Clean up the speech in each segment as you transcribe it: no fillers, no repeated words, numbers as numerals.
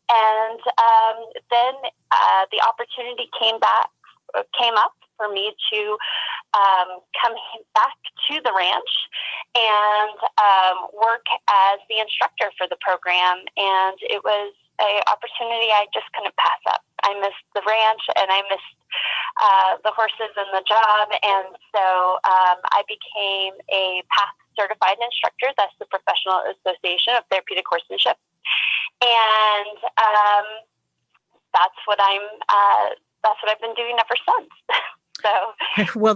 And then the opportunity came up for me to come back to the ranch and work as the instructor for the program. And it was an opportunity I just couldn't pass up. I missed the ranch and I missed the horses and the job. And so I became a PATH certified instructor. That's the Professional Association of Therapeutic Horsemanship. And that's what I've been doing ever since. So, well,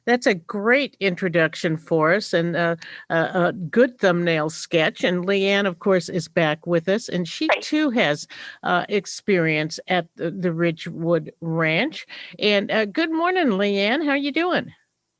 that's a great introduction for us, and a good thumbnail sketch. And Leanne, of course, is back with us, and she too has experience at the Ridgewood Ranch. And good morning, Leanne. How are you doing?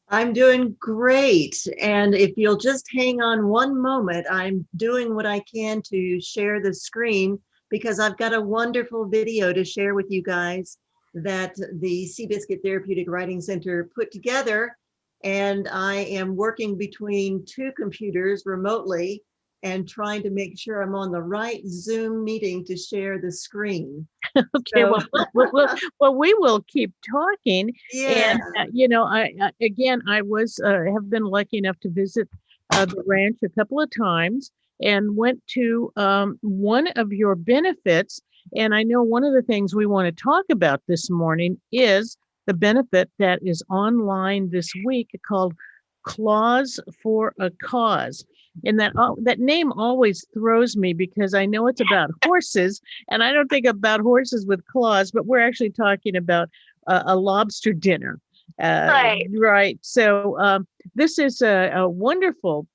I'm doing great. And if you'll just hang on one moment, I'm doing what I can to share the screen because I've got a wonderful video to share with you guys that the Seabiscuit Therapeutic Writing Center put together. And I am working between two computers remotely and trying to make sure I'm on the right Zoom meeting to share the screen. Okay, so. well, we will keep talking. Yeah. And, I have been lucky enough to visit the ranch a couple of times and went to one of your benefits. And I know one of the things we want to talk about this morning is the benefit that is online this week called Claws for a Cause. And that name always throws me because I know it's about horses, and I don't think about horses with claws, but we're actually talking about a lobster dinner. Right. So this is a wonderful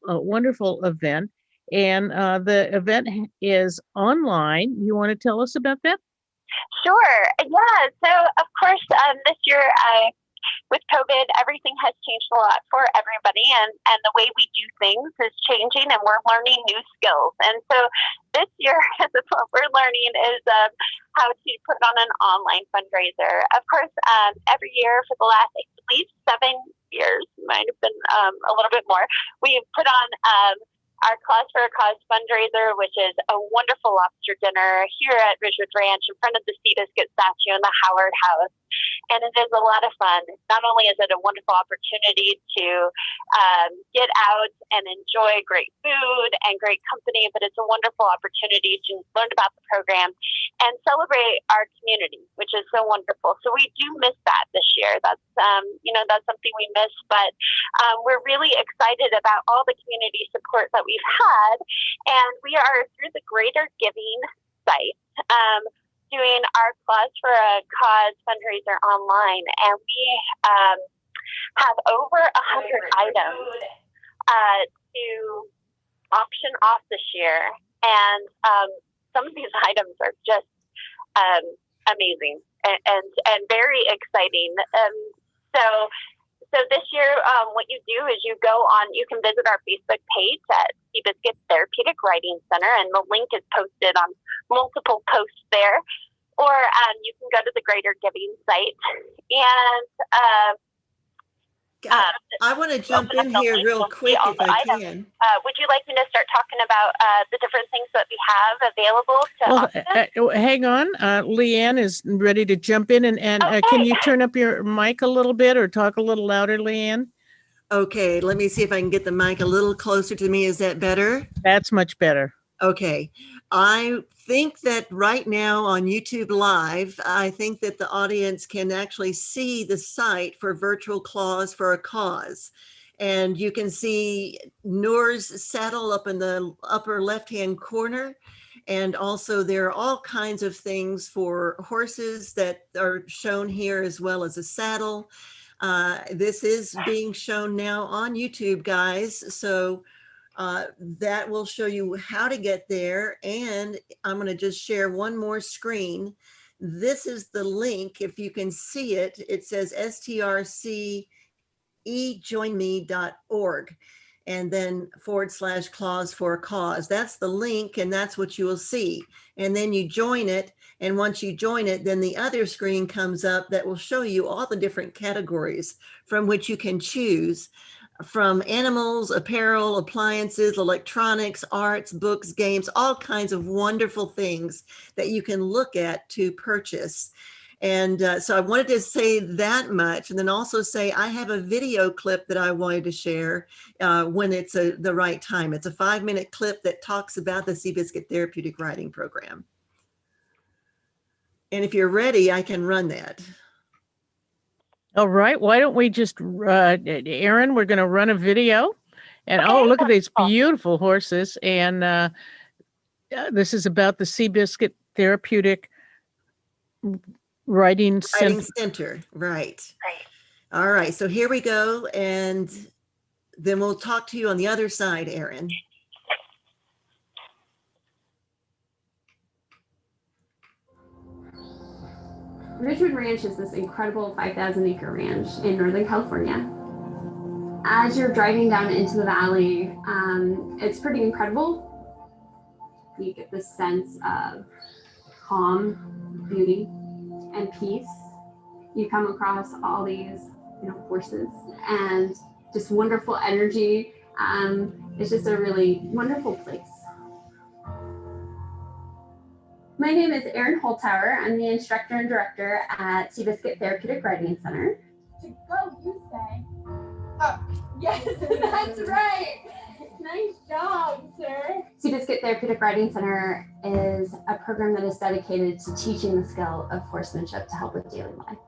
event. And the event is online. You want to tell us about that? Sure. Yeah. So, of course, this year, with COVID, everything has changed a lot for everybody. And the way we do things is changing, and we're learning new skills. And so this year, what we're learning is how to put on an online fundraiser. Of course, every year for the last at least 7 years, might have been a little bit more, we've put on our Claws for a Cause fundraiser, which is a wonderful lobster dinner here at Ridgewood Ranch in front of the Seabiscuit statue in the Howard House. And it is a lot of fun. Not only is it a wonderful opportunity to get out and enjoy great food and great company, but it's a wonderful opportunity to learn about the program and celebrate our community, which is so wonderful. So we do miss that this year. That's something we miss, but we're really excited about all the community support that we've had. And we are through the Greater Giving site, doing our Claws for a Cause fundraiser online, and we have over 100 items to auction off this year, and some of these items are just amazing and very exciting. So this year, what you do is you can visit our Facebook page at Seabiscuit Therapeutic Writing Center, and the link is posted on multiple posts there. Or you can go to the Greater Giving site. And I want to jump in here real quick if I can. Would you like me to start talking about the different things that we have available? Hang on. Leanne is ready to jump in. And okay. Can you turn up your mic a little bit or talk a little louder, Leanne? Okay, let me see if I can get the mic a little closer to me. Is that better? That's much better. Okay. I think that right now on YouTube Live, I think that the audience can actually see the site for Virtual Claws for a Cause. And you can see Noor's saddle up in the upper left-hand corner. And also there are all kinds of things for horses that are shown here, as well as a saddle. This is being shown now on YouTube, guys. So that will show you how to get there. And I'm going to just share one more screen. This is the link. If you can see it, it says strcejoinme.org and then /claws for a cause. That's the link, and that's what you will see. And then you join it. And once you join it, then the other screen comes up that will show you all the different categories from which you can choose from animals, apparel, appliances, electronics, arts, books, games, all kinds of wonderful things that you can look at to purchase. And so I wanted to say that much, and then also say I have a video clip that I wanted to share when it's the right time. It's a 5-minute clip that talks about the Seabiscuit Therapeutic Writing Program. And if you're ready, I can run that. All right. Why don't we just, Erin, we're going to run a video. And oh, look at these beautiful horses. And this is about the Seabiscuit Therapeutic Writing Center. Right. All right. So here we go. And then we'll talk to you on the other side, Erin. Ridgewood Ranch is this incredible 5,000-acre ranch in Northern California. As you're driving down into the valley, it's pretty incredible. You get this sense of calm, beauty, and peace. You come across all these, horses and just wonderful energy. It's just a really wonderful place. My name is Erin Holzhauer. I'm the instructor and director at Seabiscuit Therapeutic Writing Center. To go, you say. Oh, yes, that's right. Nice job, sir. Seabiscuit Therapeutic Writing Center is a program that is dedicated to teaching the skill of horsemanship to help with daily life.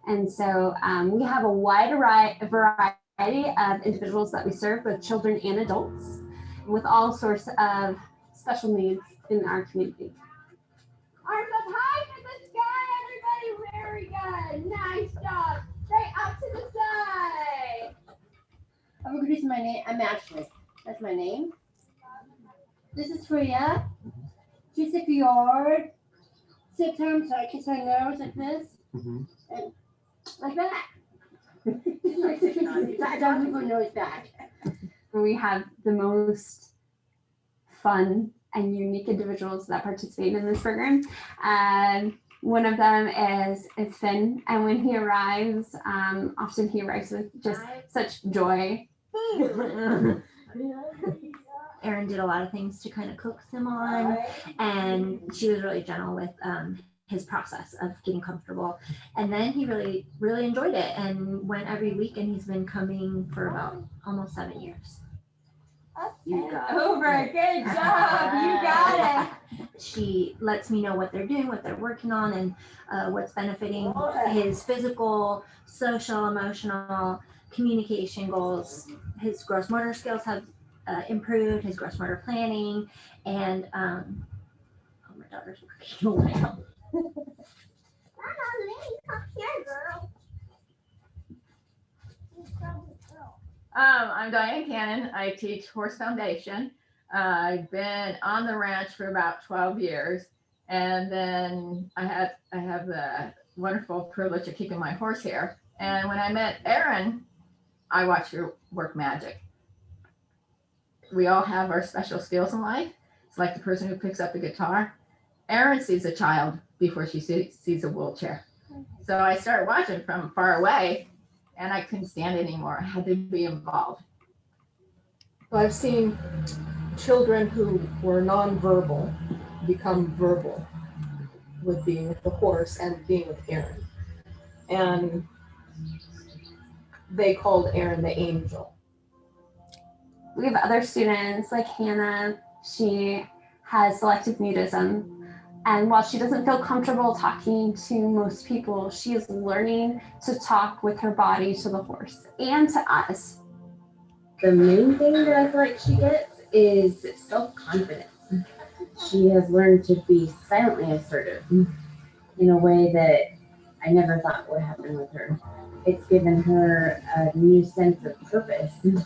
And so we have a wide variety of individuals that we serve, both children and adults, with all sorts of special needs in our community. Arms up high to the sky, everybody. Very good. Nice job. Straight up to the side. I'm introducing my name. I'm Ashley. That's my name. This is Freya. She's a fjord. Sit down so I kiss my nose like this. And like that. I don't move my nose back. We have the most fun and unique individuals that participate in this program. One of them is Finn, and when he arrives, often he arrives with just such joy. Erin did a lot of things to kind of coax him on, and she was really gentle with his process of getting comfortable. And then he really, really enjoyed it and went every week, and he's been coming for about almost 7 years. You got over. Good job. You got it. She lets me know what they're doing, what they're working on, and what's benefiting his physical, social, emotional, communication goals. His gross motor skills have improved, his gross motor planning, and oh, my daughter's working away. Come here, girl. I'm Diane Cannon. I teach Horse Foundation. I've been on the ranch for about 12 years. And then I have the wonderful privilege of keeping my horse here. And when I met Erin, I watched her work magic. We all have our special skills in life. It's like the person who picks up the guitar. Erin sees a child before she sees a wheelchair. So I started watching from far away, and I couldn't stand it anymore. I had to be involved. I've seen children who were nonverbal become verbal with being with the horse and being with Erin. And they called Erin the angel. We have other students like Hannah. She has selective mutism. And while she doesn't feel comfortable talking to most people, she is learning to talk with her body to the horse and to us. The main thing that I feel like she gets is self-confidence. She has learned to be silently assertive in a way that I never thought would happen with her. It's given her a new sense of purpose. It's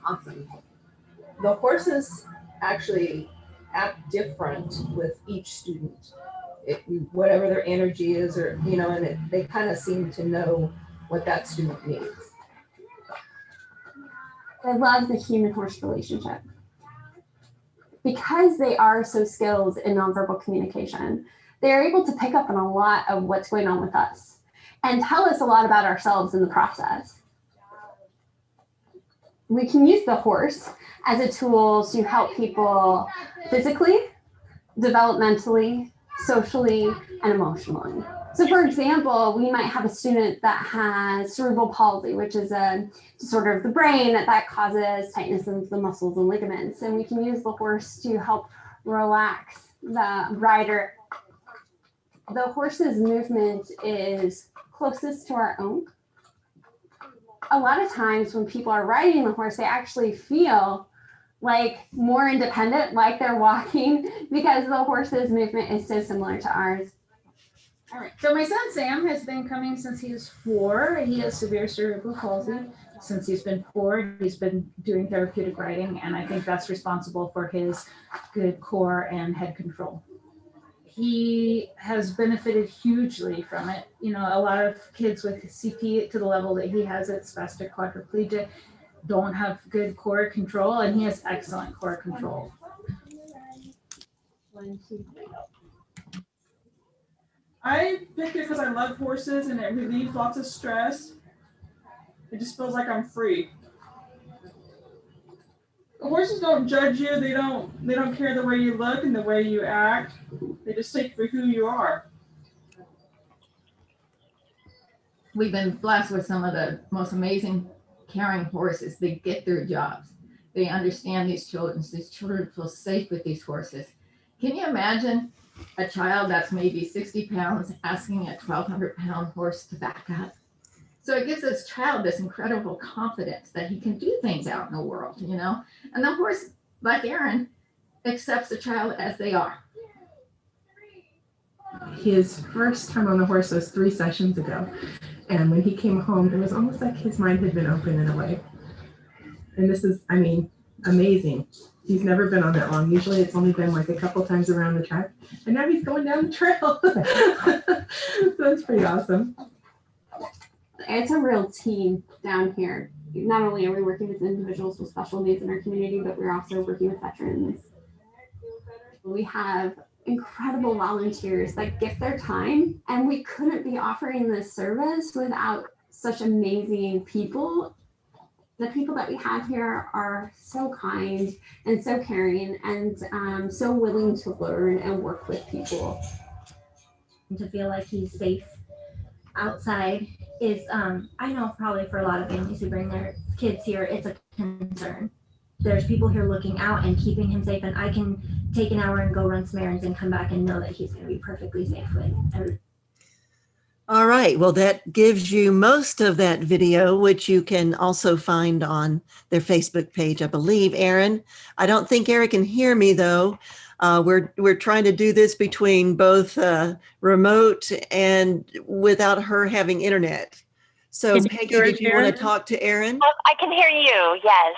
awesome. The horses actually act different with each student. Whatever their energy is, or and they kind of seem to know what that student needs. I love the human-horse relationship. Because they are so skilled in nonverbal communication, they're able to pick up on a lot of what's going on with us and tell us a lot about ourselves in the process. we can use the horse as a tool to help people physically, developmentally, socially, and emotionally. So for example, we might have a student that has cerebral palsy, which is a disorder of the brain that causes tightness of the muscles and ligaments. And we can use the horse to help relax the rider. The horse's movement is closest to our own. A lot of times when people are riding the horse, they actually feel like more independent, like they're walking, because the horse's movement is so similar to ours. All right, so my son Sam has been coming since he was 4. He has severe cerebral palsy. Since he's been 4, he's been doing therapeutic riding, and I think that's responsible for his good core and head control. He has benefited hugely from it. You know, a lot of kids with CP to the level that he has at spastic quadriplegia don't have good core control, and he has excellent core control. 1, 2, 3. I picked it because I love horses and it relieves lots of stress. It just feels like I'm free. The horses don't judge you. They don't care the way you look and the way you act. They just take for who you are. We've been blessed with some of the most amazing caring horses. They get their jobs. They understand these children. These children feel safe with these horses. Can you imagine a child that's maybe 60 pounds asking a 1,200-pound horse to back up? So it gives this child this incredible confidence that he can do things out in the world, you know? And the horse, like Erin, accepts the child as they are. His first time on the horse was 3 sessions ago. And when he came home, it was almost like his mind had been open in a way. And this is, I mean, amazing. He's never been on that long. Usually it's only been like a couple times around the track. And now he's going down the trail. So that's pretty awesome. It's a real team down here. Not only are we working with individuals with special needs in our community, but we're also working with veterans. We have incredible volunteers that give their time, and we couldn't be offering this service without such amazing people. The people that we have here are so kind and so caring and so willing to learn and work with people. And to feel like he's safe outside is, I know probably for a lot of families who bring their kids here, it's a concern. There's people here looking out and keeping him safe, and I can take an hour and go run some errands and come back and know that he's going to be perfectly safe with everything. All right. Well, that gives you most of that video, which you can also find on their Facebook page, I believe. Erin, I don't think Erin can hear me, though. We're trying to do this between both remote and without her having internet. So, Peggy, did you want to talk to Erin? I can hear you, yes.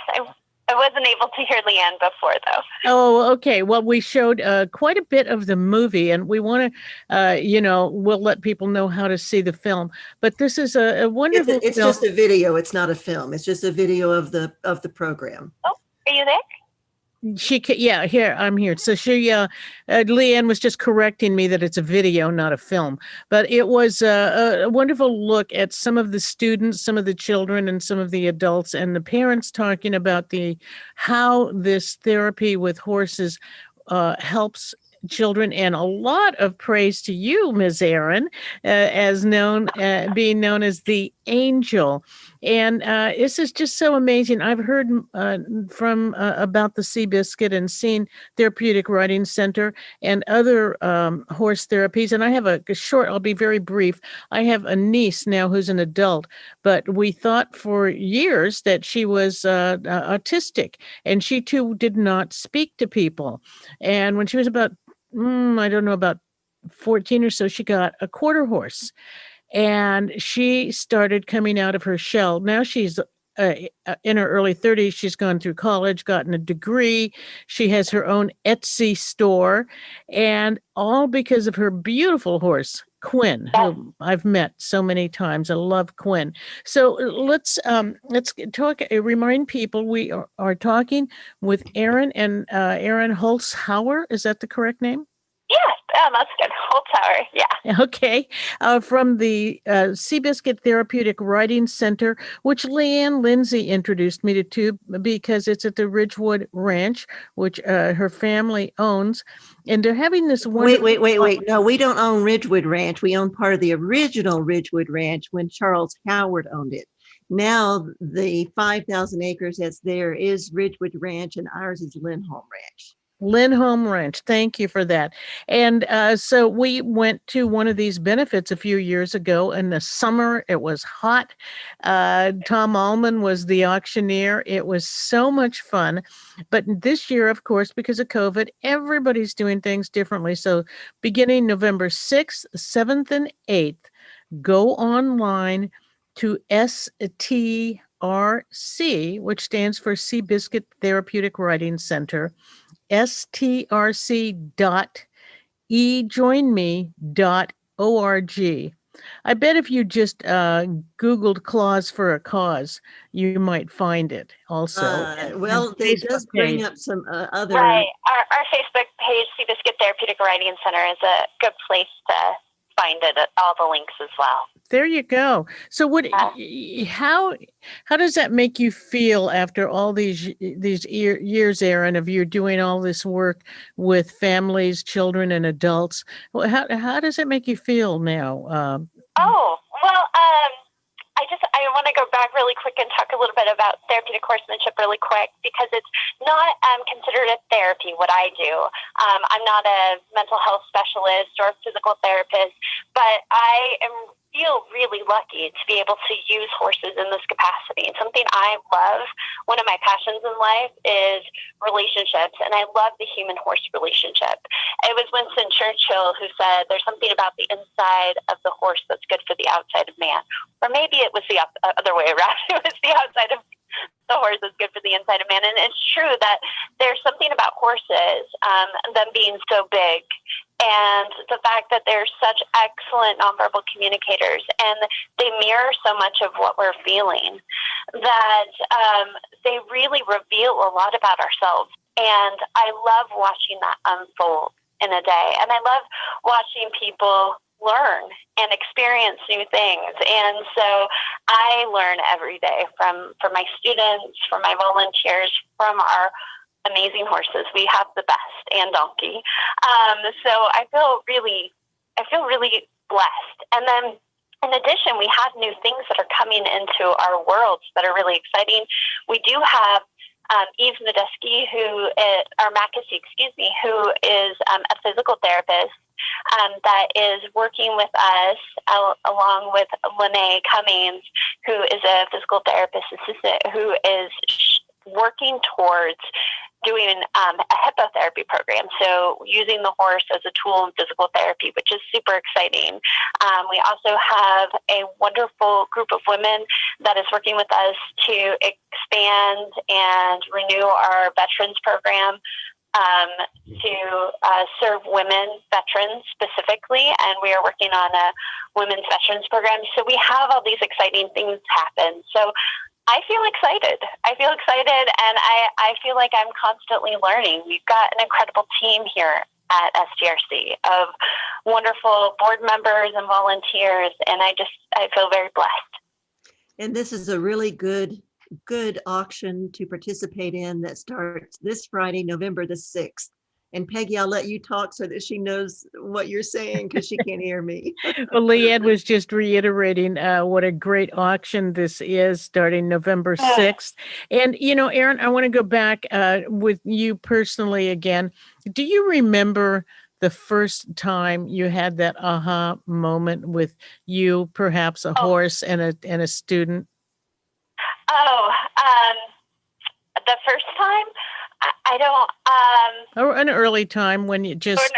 I wasn't able to hear Leanne before, though. Oh, okay. Well, we showed quite a bit of the movie, and we want to, we'll let people know how to see the film. But this is a wonderful It's film. just a video. It's not a film. It's just a video of the program. Oh, are you there? Here, I'm here. So Leanne was just correcting me that it's a video, not a film. But it was a wonderful look at some of the students, some of the children, and some of the adults, and the parents talking about how this therapy with horses helps children. And a lot of praise to you, Ms. Erin, being known as the angel. And this is just so amazing. I've heard from about the Seabiscuit and seen Therapeutic Riding Center and other horse therapies. And I have I'll be very brief. I have a niece now who's an adult, but we thought for years that she was autistic, and she too did not speak to people. And when she was about, about 14 or so, she got a quarter horse. And she started coming out of her shell. Now she's in her early 30s. She's gone through college, gotten a degree. She has her own Etsy store, and all because of her beautiful horse, Quinn, who I've met so many times. I love Quinn. So let's talk. Remind people we are talking with Erin and Erin Holzhauer. Is that the correct name? Yes, that's good. Holzhauer, yeah. Okay. From the Seabiscuit Therapeutic Writing Center, which Leanne Lindsay introduced me to because it's at the Ridgewood Ranch, which her family owns. And they're having this wonderful... Wait. No, we don't own Ridgewood Ranch. We own part of the original Ridgewood Ranch when Charles Howard owned it. Now the 5,000 acres that's there is Ridgewood Ranch, and ours is Lindholm Ranch. Lindholm Ranch. Thank you for that. And so we went to one of these benefits a few years ago in the summer. It was hot. Tom Allman was the auctioneer. It was so much fun. But this year, of course, because of COVID, everybody's doing things differently. So beginning November 6th, 7th, and 8th, go online to STRC, which stands for Seabiscuit Therapeutic Writing Center, strc.ejoinme.org. I bet if you just Googled Clause for a Cause, you might find it also. Well, they does bring up some other... Right. Our Facebook page, Seabiscuit Therapeutic Writing Center, is a good place to find it, all the links as well. There you go. So what, how does that make you feel after all these years, Erin, of you doing all this work with families, children, and adults? Well, how does it make you feel now? I want to go back really quick and talk a little bit about therapeutic horsemanship really quick, because it's not considered a therapy, what I do. I'm not a mental health specialist or a physical therapist, but I feel really lucky to be able to use horses in this capacity. It's something I love. One of my passions in life is relationships, and I love the human-horse relationship. It was Winston Churchill who said, there's something about the inside of the horse that's good for the outside of man. Or maybe it was the other way around. It was the outside of the horse that's good for the inside of man. And it's true that there's something about horses, them being so big, and the fact that they're such excellent nonverbal communicators, and they mirror so much of what we're feeling, that they really reveal a lot about ourselves. And I love watching that unfold in a day. And I love watching people learn and experience new things. And so I learn every day from my students, from my volunteers, from our amazing horses. We have the best, and donkey. So I feel really blessed. And then in addition, we have new things that are coming into our worlds that are really exciting. We do have Eve Medeski, who is a physical therapist that is working with us, along with Lene Cummings, who is a physical therapist assistant, who is working towards doing a hippotherapy program, so using the horse as a tool in physical therapy, which is super exciting. We also have a wonderful group of women that is working with us to expand and renew our veterans program to serve women veterans specifically, and we are working on a women's veterans program. So we have all these exciting things happen. So I feel excited. And I feel like I'm constantly learning. We've got an incredible team here at STRC of wonderful board members and volunteers, and I feel very blessed. And this is a really good auction to participate in that starts this Friday, November the 6th. And Peggy, I'll let you talk so that she knows what you're saying, because she can't hear me. Well, Leanne was just reiterating what a great auction this is, starting November 6th. And, Erin, I want to go back with you personally again. Do you remember the first time you had that aha moment with you, perhaps a horse and a student? The first time? I don't. Or an early time when it just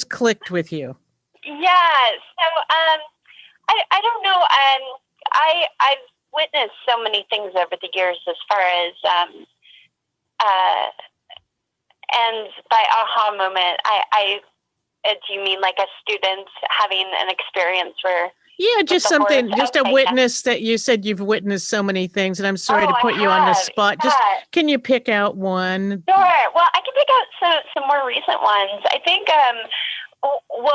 clicked with you. Yeah. So I don't know. I've witnessed so many things over the years as far as and by aha moment, do you mean like a student having an experience where? Yeah, just something, just a witness that you said you've witnessed so many things, and I'm sorry to put you on the spot. Just can you pick out one? Sure. Well, I can pick out some more recent ones. I think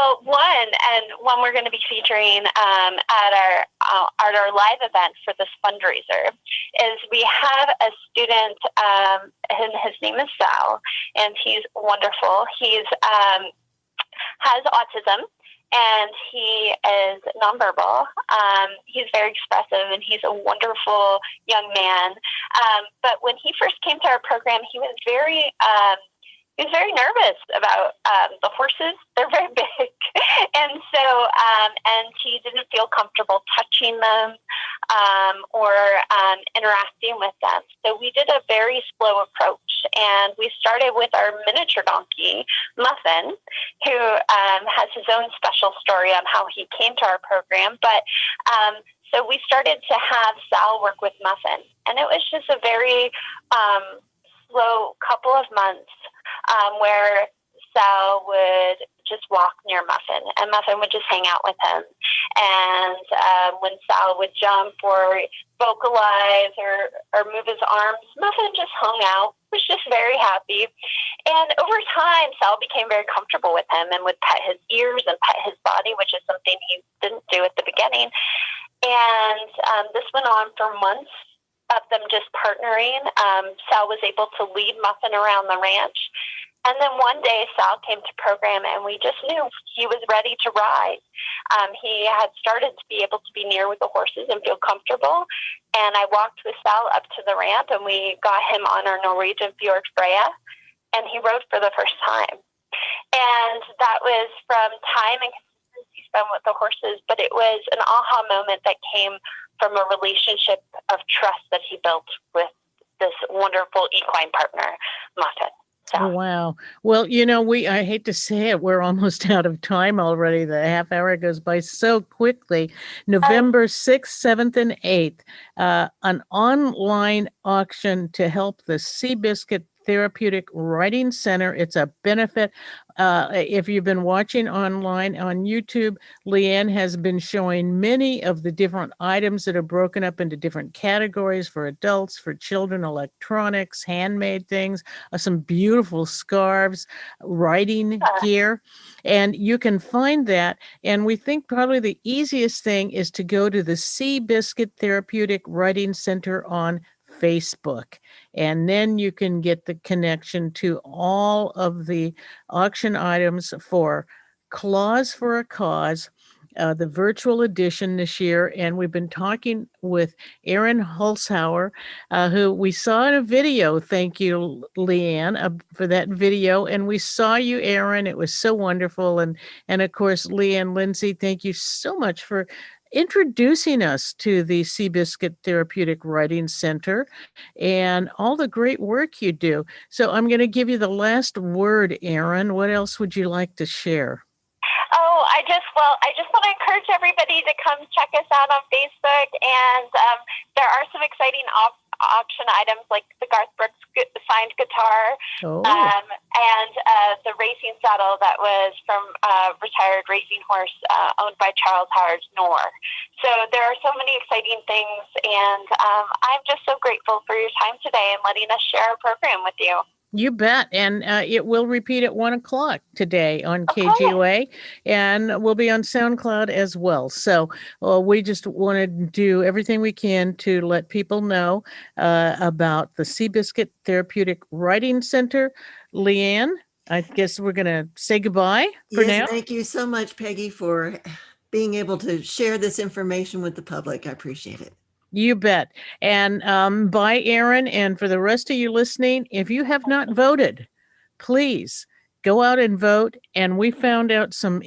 Well, one we're going to be featuring at our live event for this fundraiser is we have a student, and his name is Sal, and he's wonderful. He's has autism, and he is nonverbal. He's very expressive, and he's a wonderful young man. But when he first came to our program, he was very nervous about the horses. They're very big. And so, and he didn't feel comfortable touching them or interacting with them. So we did a very slow approach. And we started with our miniature donkey, Muffin, who has his own special story on how he came to our program. But so we started to have Sal work with Muffin. And it was just a very slow couple of months where Sal would just walk near Muffin, and Muffin would just hang out with him. And when Sal would jump or vocalize or move his arms, Muffin just hung out, was just very happy. And over time, Sal became very comfortable with him and would pet his ears and pet his body, which is something he didn't do at the beginning. And this went on for months of them just partnering. Sal was able to lead Muffin around the ranch. And then one day, Sal came to program, and we just knew he was ready to ride. He had started to be able to be near with the horses and feel comfortable. And I walked with Sal up to the ramp, and we got him on our Norwegian Fjord Freya, and he rode for the first time. And that was from time and consistency spent with the horses, but it was an aha moment that came from a relationship of trust that he built with this wonderful equine partner, Muffin. Oh, wow. Well, I hate to say it, we're almost out of time already. The half hour goes by so quickly. November 6th, 7th, and 8th, an online auction to help the Seabiscuit Therapeutic Writing Center. It's a benefit. If you've been watching online on YouTube, Leanne has been showing many of the different items that are broken up into different categories for adults, for children, electronics, handmade things, some beautiful scarves, writing gear. And you can find that. And we think probably the easiest thing is to go to the Seabiscuit Therapeutic Writing Center on Facebook. And then you can get the connection to all of the auction items for Claws for a Cause, the virtual edition this year. And we've been talking with Erin Holzhauer, who we saw in a video. Thank you, Leanne, for that video. And we saw you, Erin. It was so wonderful. And of course, Leanne Lindsay, thank you so much for introducing us to the Seabiscuit Therapeutic Writing Center and all the great work you do. So I'm going to give you the last word, Erin. What else would you like to share? Oh, I just want to encourage everybody to come check us out on Facebook. And there are some exciting auction items like the Garth Brooks signed guitar and the racing saddle that was from a retired racing horse owned by Charles Howard Knorr. So there are so many exciting things, and I'm just so grateful for your time today and letting us share our program with you. You bet. And it will repeat at 1:00 today on KGOA, and we'll be on SoundCloud as well. So we just want to do everything we can to let people know about the Seabiscuit Therapeutic Writing Center. Leanne, I guess we're going to say goodbye for now. Thank you so much, Peggy, for being able to share this information with the public. I appreciate it. You bet. And bye, Erin. And for the rest of you listening, if you have not voted, please go out and vote. And we found out some